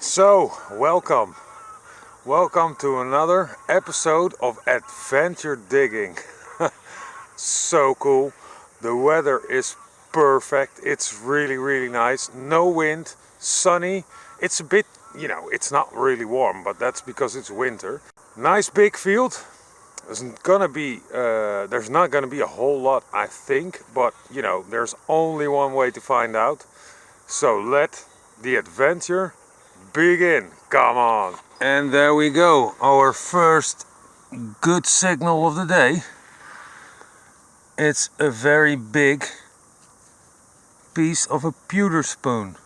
So, welcome to another episode of adventure digging. So cool. The weather is perfect. It's really nice. No wind, sunny. It's a bit, it's not really warm, but that's because it's winter. Nice big field. There's not gonna be a whole lot, I think, but there's only one way to find out. So let the adventure begin. Come on. And there we go, our first good signal of the day. It's a very big piece of a pewter spoon.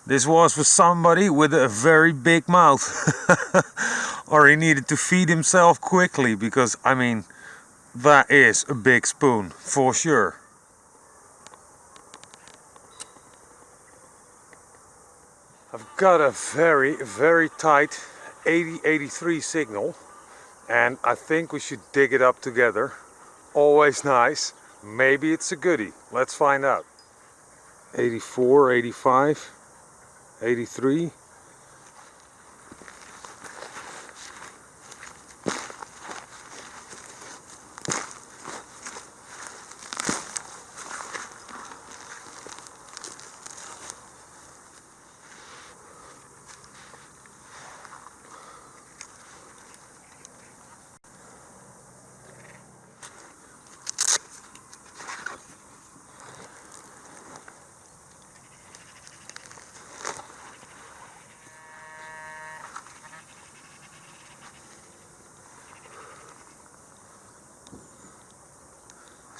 This was for somebody with a very big mouth. Or he needed to feed himself quickly, because that is a big spoon for sure. I've got a very tight 80-83 signal, and I think we should dig it up together. Always nice. Maybe it's a goodie. Let's find out. 84, 85, 83.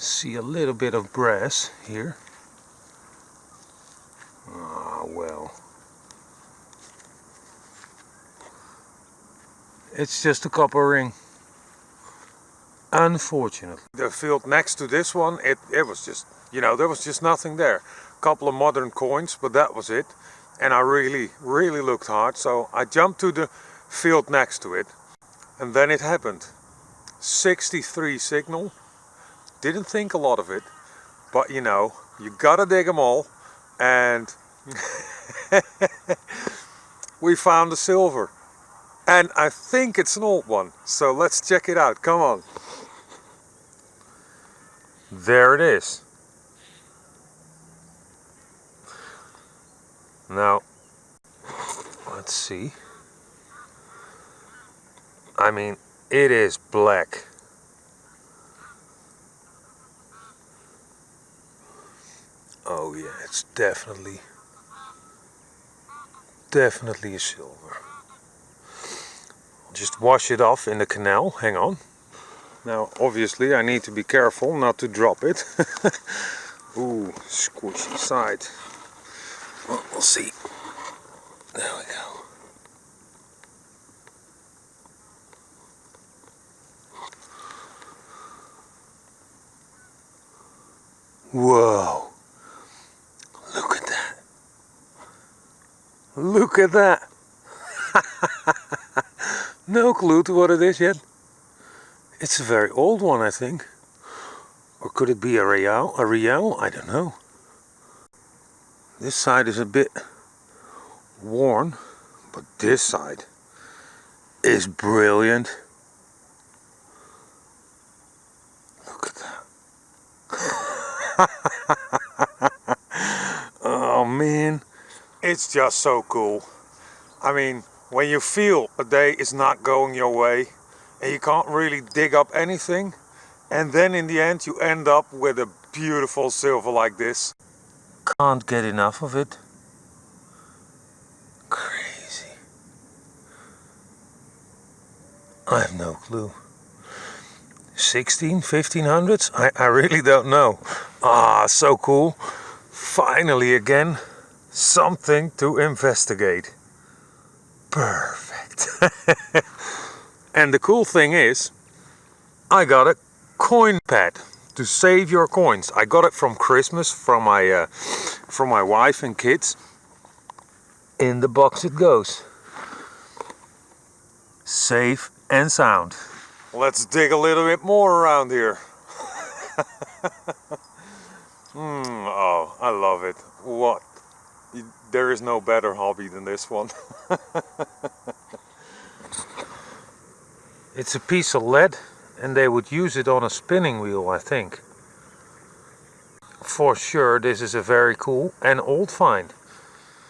See a little bit of brass here. Ah, well. It's just a copper ring. Unfortunately. The field next to this one, it was just, there was just nothing there. Couple of modern coins, but that was it. And I really looked hard, so I jumped to the field next to it. And then it happened. 63 signal. Didn't think a lot of it, but you gotta dig them all, and we found the silver, and I think it's an old one, so let's check it out. Come on. There it is. Now, let's see. It is black. Oh yeah, it's definitely a silver. I'll just wash it off in the canal. Hang on. Now, obviously, I need to be careful not to drop it. Ooh, squishy side. Well, we'll see. There we go. Whoa. Look at that! No clue to what it is yet. It's a very old one, I think. Or could it be a real? I don't know. This side is a bit worn, but this side is brilliant. Look at that. Oh man. It's just so cool. When you feel a day is not going your way and you can't really dig up anything, and then in the end you end up with a beautiful silver like this. Can't get enough of it. Crazy. I have no clue. 1500s? I really don't know. Ah, so cool. Finally again. Something to investigate. Perfect. And the cool thing is, I got a coin pad to save your coins. I got it from Christmas from my wife and kids. In the box it goes. Safe and sound. Let's dig a little bit more around here. Oh, I love it. What there is no better hobby than this one. It's a piece of lead and they would use it on a spinning wheel, I think. For sure this is a very cool and old find.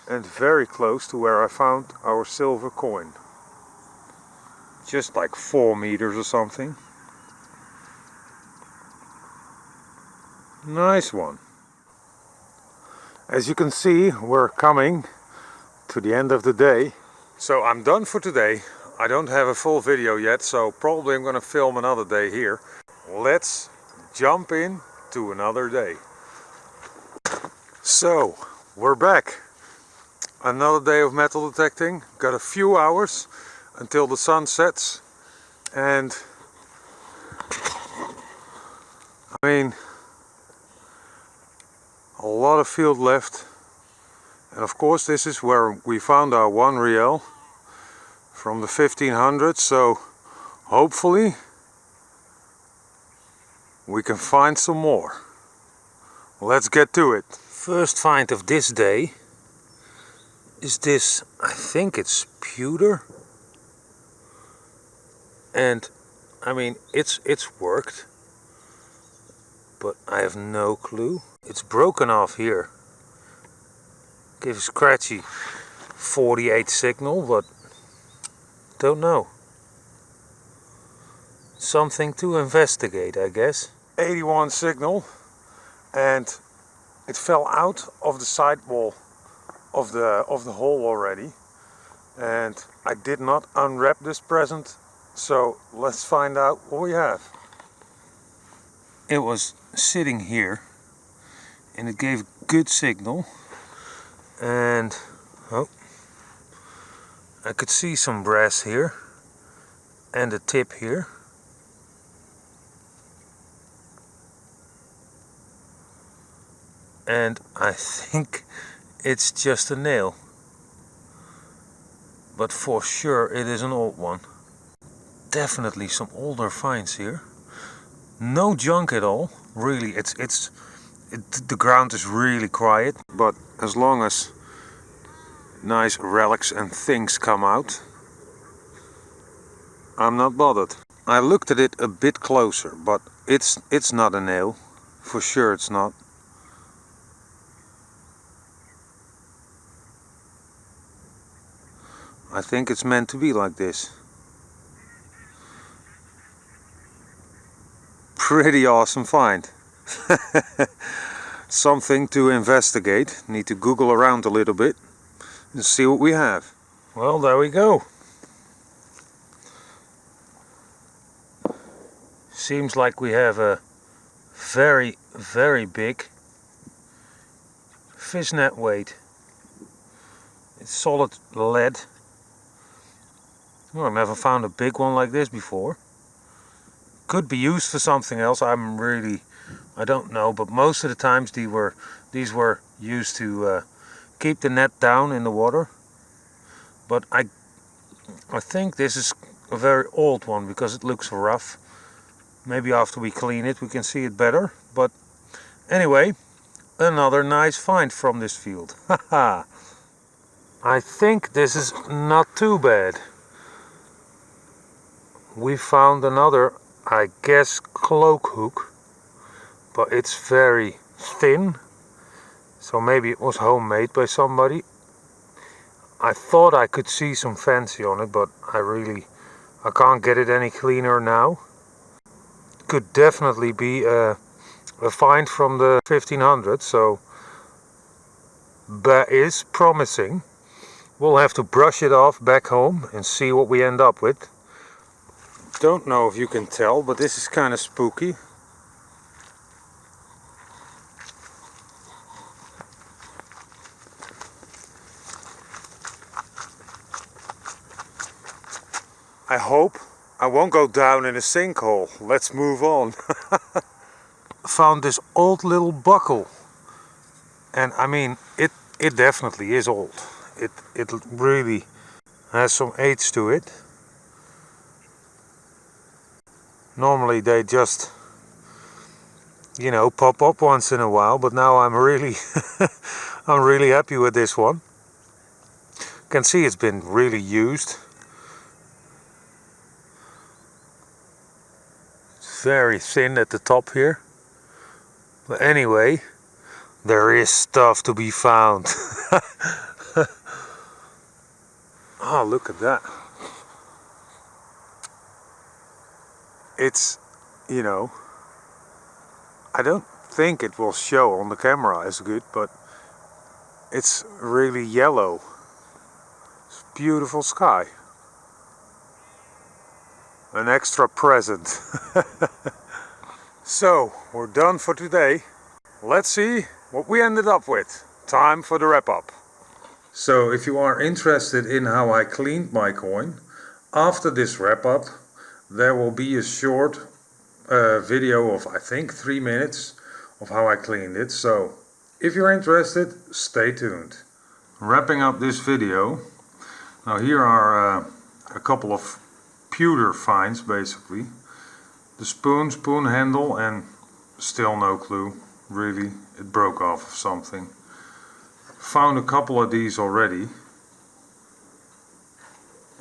And very close to where I found our silver coin. Just like 4 meters or something. Nice one. As you can see, we're coming to the end of the day. So I'm done for today. I don't have a full video yet, so probably I'm gonna film another day here. Let's jump in to another day. So, we're back. Another day of metal detecting. Got a few hours until the sun sets. And I mean, a lot of field left. And of course this is where we found our one riel from the 1500s, so hopefully we can find some more. Let's get to it. First find of this day is this, I think it's pewter. And I mean it's worked, but I have no clue. It's broken off here. Gives a scratchy 48 signal, but don't know. Something to investigate, I guess. 81 signal, and it fell out of the sidewall of the hole already. And I did not unwrap this present, so let's find out what we have. It was sitting here and it gave good signal, and oh, I could see some brass here and a tip here. And I think it's just a nail, but for sure it is an old one. Definitely some older finds here. No junk at all, really. The ground is really quiet, but as long as nice relics and things come out, I'm not bothered. I looked at it a bit closer, but it's not a nail. For sure it's not. I think it's meant to be like this. Pretty awesome find. Something to investigate. Need to Google around a little bit and see what we have. Well, there we go. Seems like we have a very, very big fishnet weight. It's solid lead. Well, I've never found a big one like this before. Could be used for something else. I don't know, but most of the times these were used to keep the net down in the water. But I think this is a very old one because it looks rough. Maybe after we clean it we can see it better. But anyway, another nice find from this field. Haha. I think this is not too bad. We found another, I guess, cloak hook, but it's very thin, so maybe it was homemade by somebody. I thought I could see some fancy on it, but I can't get it any cleaner now. Could definitely be a find from the 1500s, so that is promising. We'll have to brush it off back home and see what we end up with. Don't know if you can tell, but this is kind of spooky. I hope I won't go down in a sinkhole. Let's move on. Found this old little buckle, and I mean it definitely is old. It really has some age to it. Normally they just you know, pop up once in a while, but now I'm really I'm really happy with this one. You can see it's been really used. It's very thin at the top here. But anyway, there is stuff to be found. Oh, look at that. It's, you know, I don't think it will show on the camera as good, but it's really yellow. It's beautiful sky. An extra present. So, we're done for today. Let's see what we ended up with. Time for the wrap up. So, if you are interested in how I cleaned my coin, after this wrap up, there will be a short video of I think 3 minutes of how I cleaned it. So, if you're interested, stay tuned. Wrapping up this video, now here are a couple of pewter finds basically. The spoon handle, and still no clue, really, it broke off of something. Found a couple of these already,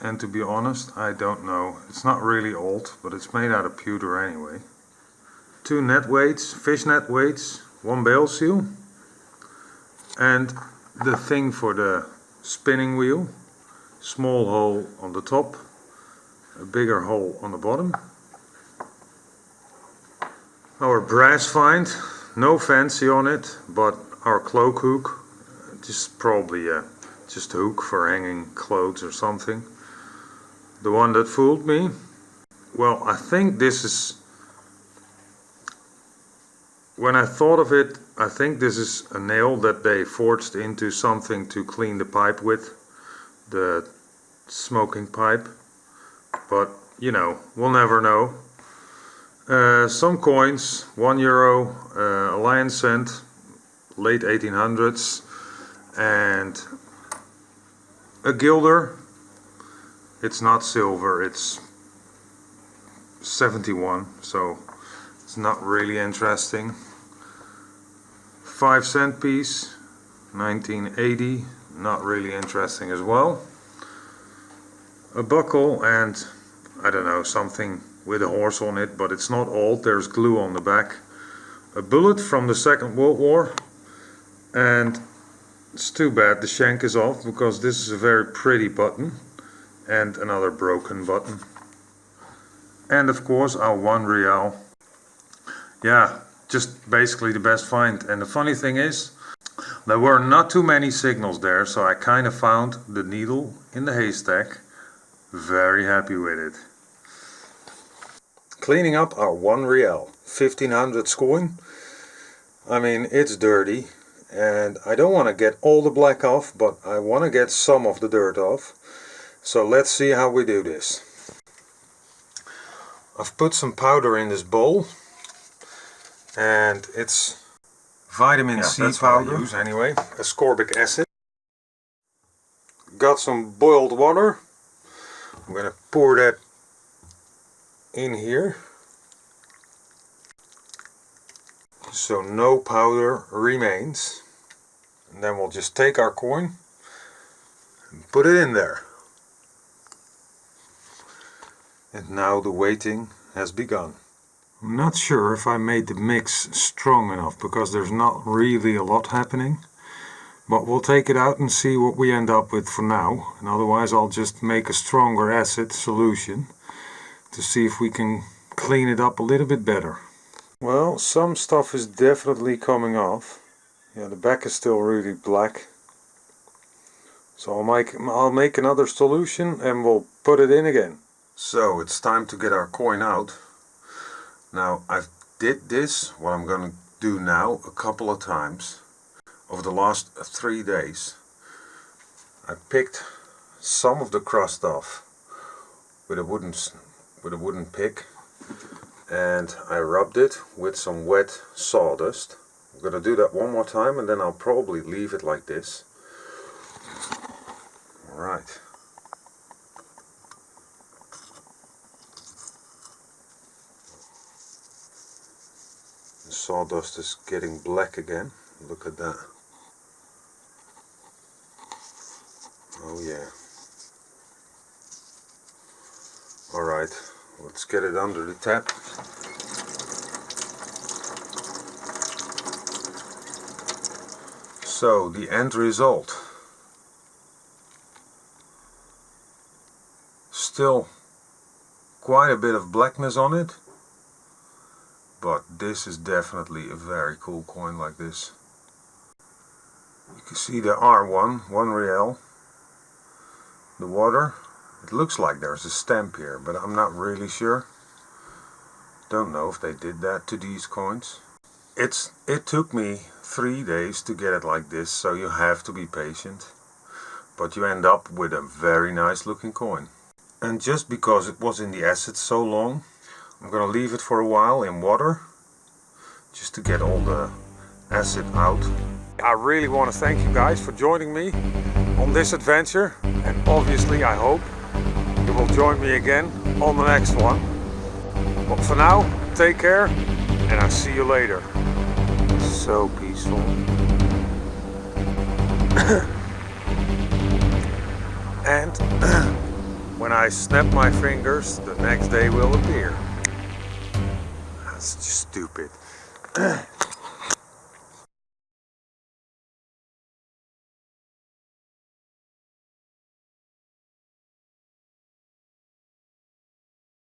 and to be honest, I don't know. It's not really old, but it's made out of pewter anyway. 2 net weights, fish net weights, 1 bail seal, and the thing for the spinning wheel. Small hole on the top, a bigger hole on the bottom. Our brass find, no fancy on it, but our cloak hook, just probably just a hook for hanging clothes or something. The one that fooled me, well, I think this is, when I thought of it, I think this is a nail that they forged into something to clean the pipe with, the smoking pipe, but you know, we'll never know. Some coins, €1, a lion cent, late 1800s, and a guilder. It's not silver, it's 71, so it's not really interesting. 5-cent piece, 1980, not really interesting as well. A buckle and, I don't know, something with a horse on it, but it's not old, there's glue on the back. A bullet from the Second World War, and it's too bad the shank is off, because this is a very pretty button, and another broken button. And of course our 1 real. Yeah, just basically the best find. And the funny thing is, there were not too many signals there, so I kind of found the needle in the haystack. Very happy with it. Cleaning up our 1 real, 1500 coin. I mean, it's dirty, and I don't want to get all the black off, but I want to get some of the dirt off. So let's see how we do this. I've put some powder in this bowl, and it's vitamin C powder, I use anyway, ascorbic acid. Got some boiled water. I'm going to pour that in here, so no powder remains. And then we'll just take our coin and put it in there. And now the weighting has begun. I'm not sure if I made the mix strong enough, because there's not really a lot happening. But we'll take it out and see what we end up with for now. And otherwise I'll just make a stronger acid solution to see if we can clean it up a little bit better. Well, some stuff is definitely coming off. Yeah, the back is still really black. So I'll make another solution and we'll put it in again. So it's time to get our coin out. Now I've did this, what I'm going to do now, a couple of times over the last 3 days. I picked some of the crust off with a wooden pick, and I rubbed it with some wet sawdust. I'm going to do that one more time, and then I'll probably leave it like this. Alright. sawdust is getting black again. Look at that. Oh yeah. Alright, let's get it under the tap. So, the end result. Still quite a bit of blackness on it, but this is definitely a very cool coin like this. You can see the R1, 1 real. The water, it looks like there's a stamp here, but I'm not really sure. Don't know if they did that to these coins. It took me 3 days to get it like this, so you have to be patient. But you end up with a very nice looking coin. And just because it was in the acid so long, I'm gonna leave it for a while in water, just to get all the acid out. I really want to thank you guys for joining me on this adventure, and obviously I hope you will join me again on the next one. But for now, take care, and I'll see you later. So peaceful. And when I snap my fingers, the next day will appear. That's just stupid.